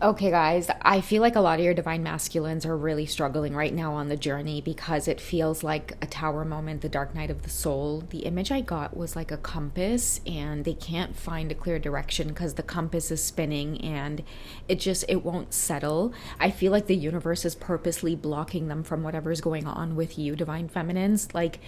Okay, guys, I feel like a lot of your divine masculines are really struggling right now on the journey because it feels like a tower moment, the dark night of the soul. The image I got was like a compass, and they can't find a clear direction because the compass is spinning and it won't settle. I feel like the universe is purposely blocking them from whatever's going on with you, divine feminines. Like,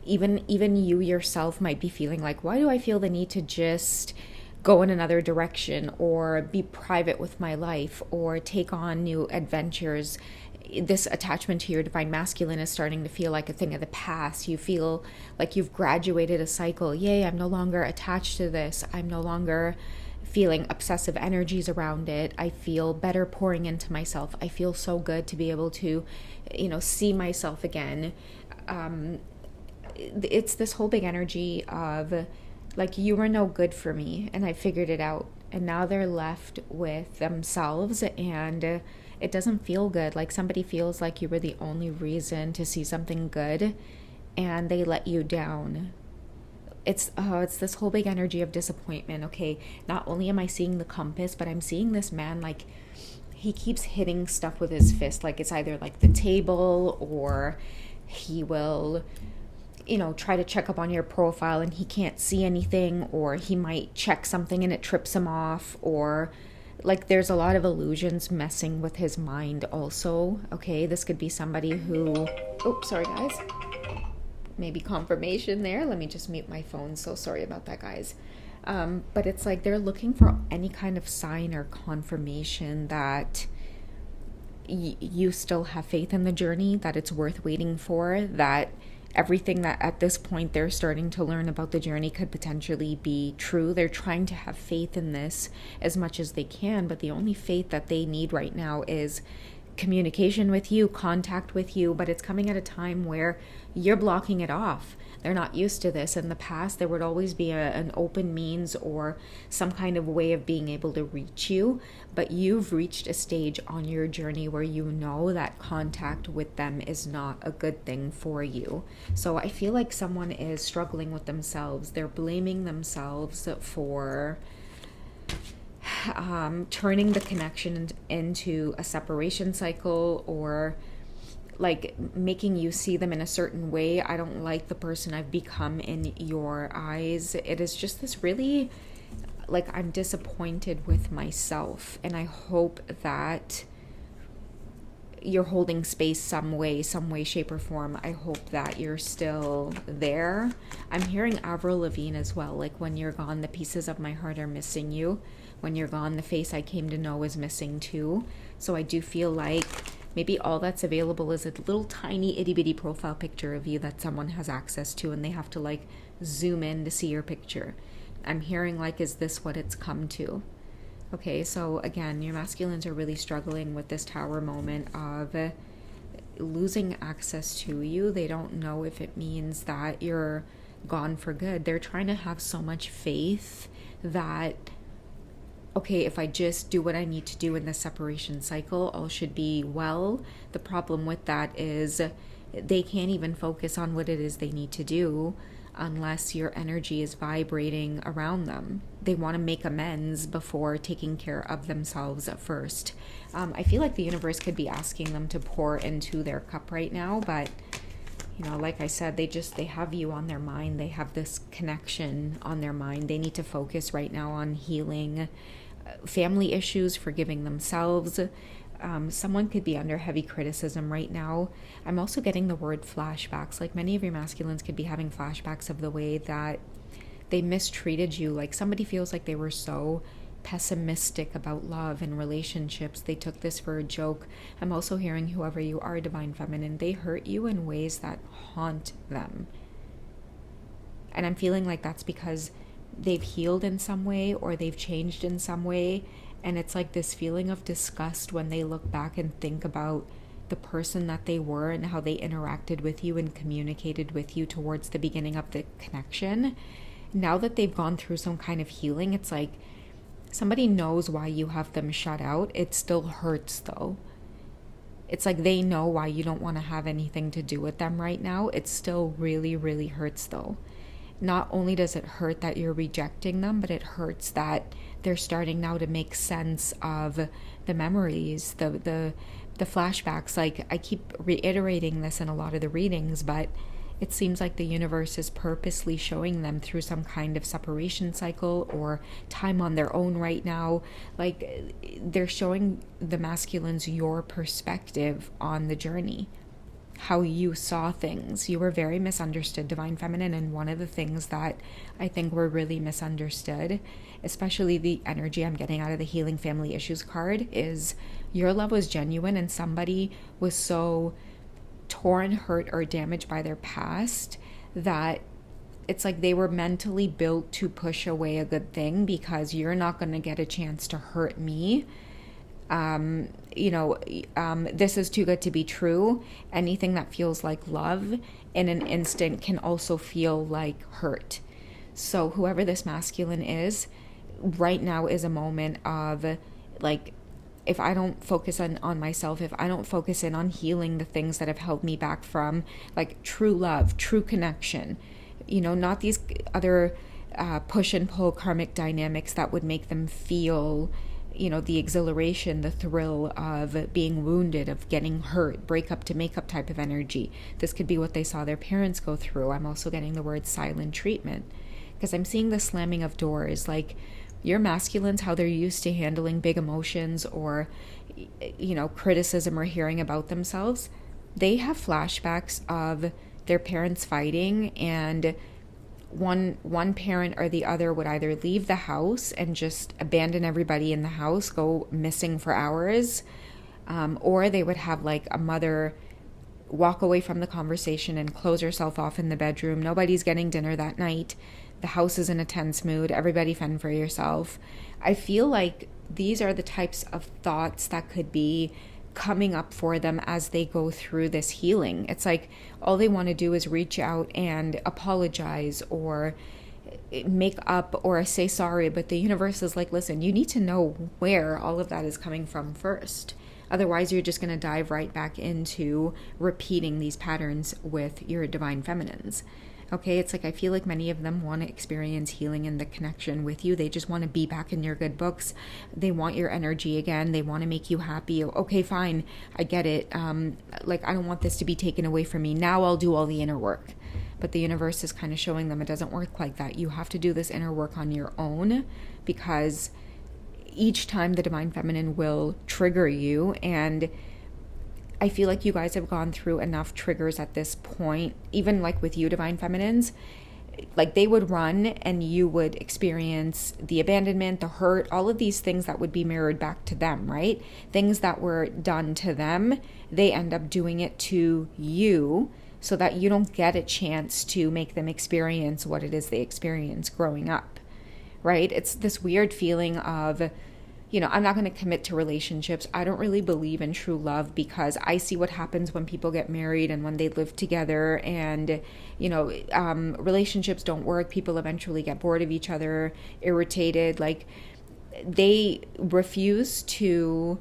even you yourself might be feeling like, why do I feel the need to just go in another direction or be private with my life or take on new adventures? This attachment to your divine masculine is starting to feel like a thing of the past. You feel like you've graduated a cycle. Yay, I'm no longer attached to this. I'm no longer feeling obsessive energies around it. I feel better pouring into myself. I feel so good to be able to, see myself again. It's this whole big energy of like, you were no good for me and I figured it out, and now they're left with themselves, and it doesn't feel good. Like, somebody feels like you were the only reason to see something good and they let you down. It's this whole big energy of disappointment. Okay, not only am I seeing the compass, but I'm seeing this man, like, he keeps hitting stuff with his fist. Like, it's either like the table, or he will, try to check up on your profile and he can't see anything, or he might check something and it trips him off, or like, there's a lot of illusions messing with his mind also. Okay, this could be somebody who, oh, sorry guys, maybe confirmation there. Let me just mute my phone. So sorry about that, guys. But it's like they're looking for any kind of sign or confirmation that you still have faith in the journey, that it's worth waiting for, that everything that at this point they're starting to learn about the journey could potentially be true. They're trying to have faith in this as much as they can, but the only faith that they need right now is communication with you, contact with you, but it's coming at a time where you're blocking it off. They're not used to this. In the past, there would always be an open means or some kind of way of being able to reach you, but you've reached a stage on your journey where you know that contact with them is not a good thing for you. So I feel like someone is struggling with themselves. They're blaming themselves for turning the connection into a separation cycle, or like making you see them in a certain way. I don't like the person I've become in your eyes. It is just this really, like, I'm disappointed with myself, and I hope that you're holding space some way, shape, or form. I hope that you're still there. I'm hearing Avril Lavigne as well. Like, when you're gone, the pieces of my heart are missing you. When you're gone, the face I came to know is missing too. So I do feel like maybe all that's available is a little tiny itty bitty profile picture of you that someone has access to, and they have to like zoom in to see your picture. I'm hearing like, is this what it's come to? Okay, so again, your masculines are really struggling with this tower moment of losing access to you. They don't know if it means that you're gone for good. They're trying to have so much faith that, okay, if I just do what I need to do in the separation cycle, all should be well. The problem with that is they can't even focus on what it is they need to do unless your energy is vibrating around them. They want to make amends before taking care of themselves at first. I feel like the universe could be asking them to pour into their cup right now, but like I said, they have you on their mind. They have this connection on their mind. They need to focus right now on healing family issues, forgiving themselves. Someone could be under heavy criticism right now. I'm also getting the word flashbacks. Like, many of your masculines could be having flashbacks of the way that they mistreated you. Like, somebody feels like they were so pessimistic about love and relationships. They took this for a joke. I'm also hearing, whoever you are, divine feminine, they hurt you in ways that haunt them. And I'm feeling like that's because they've healed in some way, or they've changed in some way, and it's like this feeling of disgust when they look back and think about the person that they were and how they interacted with you and communicated with you towards the beginning of the connection. Now that they've gone through some kind of healing, it's like somebody knows why you have them shut out. It still hurts though. It's like they know why you don't want to have anything to do with them right now. It still really, really hurts though. not only does it hurt that you're rejecting them, but it hurts that they're starting now to make sense of the memories, the flashbacks. Like, I keep reiterating this in a lot of the readings, but it seems like the universe is purposely showing them through some kind of separation cycle or time on their own right now. Like, they're showing the masculines your perspective on the journey, how you saw things. You were very misunderstood, Divine Feminine, and one of the things that I think were really misunderstood, especially the energy I'm getting out of the Healing Family Issues card, is your love was genuine and somebody was so torn, hurt, or damaged by their past that it's like they were mentally built to push away a good thing because you're not going to get a chance to hurt me. This is too good to be true. Anything that feels like love in an instant can also feel like hurt. So whoever this masculine is, right now is a moment of like, if I don't focus on myself, if I don't focus in on healing the things that have held me back from like true love, true connection, not these other push and pull karmic dynamics that would make them feel, the exhilaration, the thrill of being wounded, of getting hurt, breakup to makeup type of energy. This could be what they saw their parents go through. I'm also getting the word silent treatment because I'm seeing the slamming of doors. Like, your masculines, how they're used to handling big emotions or, criticism or hearing about themselves, they have flashbacks of their parents fighting, and one parent or the other would either leave the house and just abandon everybody in the house, go missing for hours, or they would have like a mother walk away from the conversation and close herself off in the bedroom. Nobody's getting dinner that night. The house is in a tense mood. Everybody fend for yourself. I feel like these are the types of thoughts that could be coming up for them as they go through this healing. It's like all they want to do is reach out and apologize or make up or say sorry. But the universe is like, listen, you need to know where all of that is coming from first. Otherwise, you're just going to dive right back into repeating these patterns with your divine feminines. Okay, it's like I feel like many of them want to experience healing and the connection with you. They just want to be back in your good books. They want your energy again. They want to make you happy. Okay, fine. I get it. I don't want this to be taken away from me. Now I'll do all the inner work. But the universe is kind of showing them it doesn't work like that. You have to do this inner work on your own, because each time the divine feminine will trigger you, and I feel like you guys have gone through enough triggers at this point, even like with you, divine feminines, like they would run and you would experience the abandonment, the hurt, all of these things that would be mirrored back to them, right? Things that were done to them, they end up doing it to you so that you don't get a chance to make them experience what it is they experience growing up, right? It's this weird feeling of, I'm not going to commit to relationships. I don't really believe in true love because I see what happens when people get married and when they live together, and, relationships don't work. People eventually get bored of each other, irritated. Like, they refuse to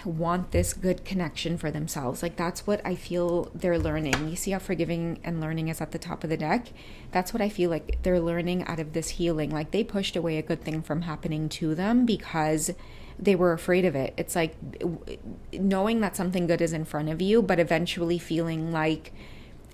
want this good connection for themselves. Like, that's what I feel they're learning. You see how forgiving and learning is at the top of the deck? That's what I feel like they're learning out of this healing. Like, they pushed away a good thing from happening to them because they were afraid of it. It's like knowing that something good is in front of you, but eventually feeling like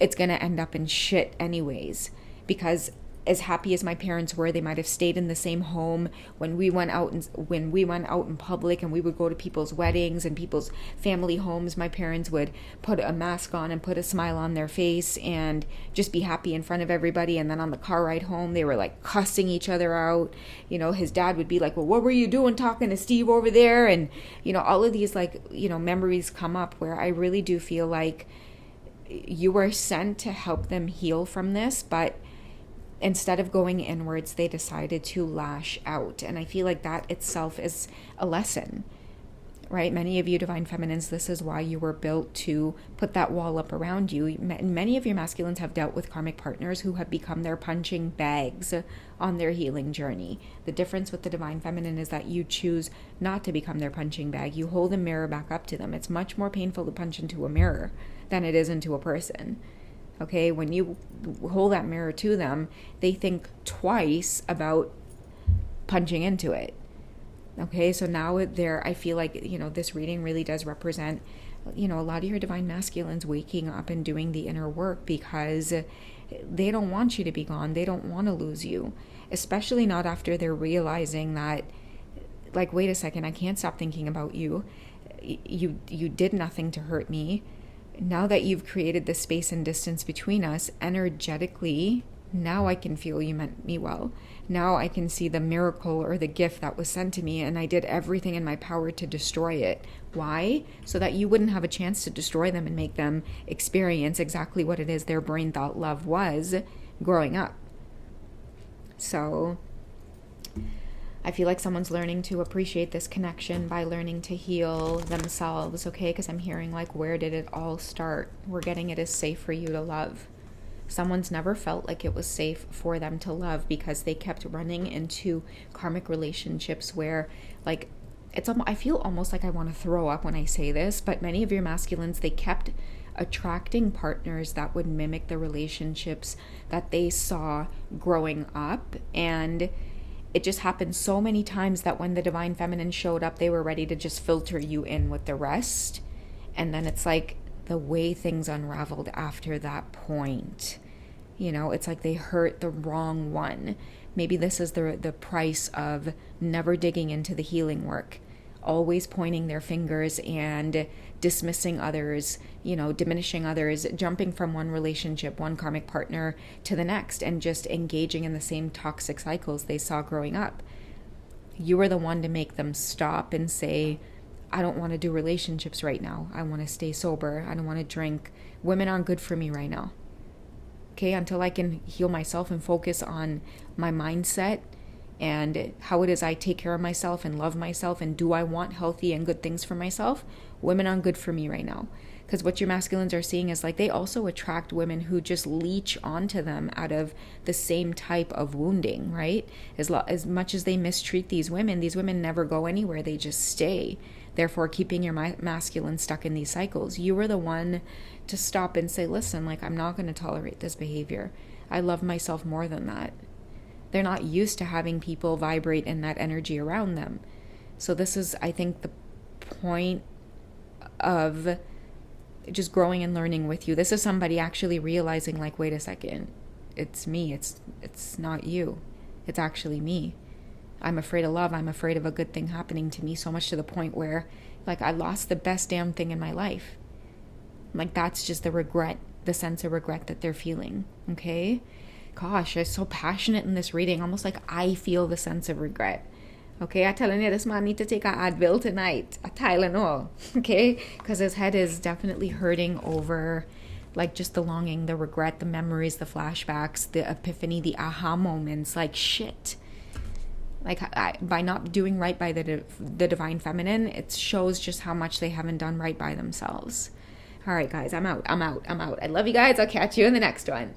it's going to end up in shit anyways. Because as happy as my parents were, they might have stayed in the same home when we went out in public and we would go to people's weddings and people's family homes. My parents would put a mask on and put a smile on their face and just be happy in front of everybody. And then on the car ride home, they were like cussing each other out. His dad would be like, well, what were you doing talking to Steve over there? And, all of these memories come up where I really do feel like you were sent to help them heal from this, but instead of going inwards, they decided to lash out. And I feel like that itself is a lesson, right? Many of you divine feminines, this is why you were built to put that wall up around you. Many of your masculines have dealt with karmic partners who have become their punching bags on their healing journey. The difference with the divine feminine is that you choose not to become their punching bag. You hold a mirror back up to them. It's much more painful to punch into a mirror than it is into a person. Okay, when you hold that mirror to them, they think twice about punching into it. Okay, so now I feel like, this reading really does represent, a lot of your divine masculines waking up and doing the inner work, because they don't want you to be gone. They don't want to lose you, especially not after they're realizing that, like, wait a second, I can't stop thinking about you. You did nothing to hurt me. Now that you've created the space and distance between us, energetically, now I can feel you meant me well. Now I can see the miracle or the gift that was sent to me, and I did everything in my power to destroy it. Why? So that you wouldn't have a chance to destroy them and make them experience exactly what it is their brain thought love was growing up. So I feel like someone's learning to appreciate this connection by learning to heal themselves, okay? Because I'm hearing, like, where did it all start? We're getting it is safe for you to love. Someone's never felt like it was safe for them to love because they kept running into karmic relationships where, like, I feel almost like I want to throw up when I say this, but many of your masculines, they kept attracting partners that would mimic the relationships that they saw growing up, and it just happened so many times that when the divine feminine showed up, they were ready to just filter you in with the rest. And then it's like the way things unraveled after that point, it's like they hurt the wrong one. Maybe this is the price of never digging into the healing work, always pointing their fingers and dismissing others, diminishing others, jumping from one relationship, one karmic partner to the next, and just engaging in the same toxic cycles they saw growing up. You were the one to make them stop and say, I don't want to do relationships right now. I want to stay sober. I don't want to drink. Women aren't good for me right now. Okay, until I can heal myself and focus on my mindset and how it is I take care of myself and love myself, and do I want healthy and good things for myself, women aren't good for me right now. Because what your masculines are seeing is, like, they also attract women who just leech onto them out of the same type of wounding, right? As much as they mistreat these women never go anywhere. They just stay. Therefore, keeping your masculine stuck in these cycles. You were the one to stop and say, listen, like, I'm not going to tolerate this behavior. I love myself more than that. They're not used to having people vibrate in that energy around them. So this is, I think, the point of just growing and learning with you. This is somebody actually realizing, like, wait a second, it's me. It's not you. It's actually me. I'm afraid of love. I'm afraid of a good thing happening to me, so much to the point where, like, I lost the best damn thing in my life. Like, that's just the regret, the sense of regret that they're feeling, okay? Gosh, I'm so passionate in this reading, almost like I feel the sense of regret. Okay, I'm telling you, this man need to take an Advil tonight, a Tylenol, okay? Because his head is definitely hurting over, like, just the longing, the regret, the memories, the flashbacks, the epiphany, the aha moments, like, shit. Like, by not doing right by the divine feminine, it shows just how much they haven't done right by themselves. All right, guys, I'm out. I love you guys. I'll catch you in the next one.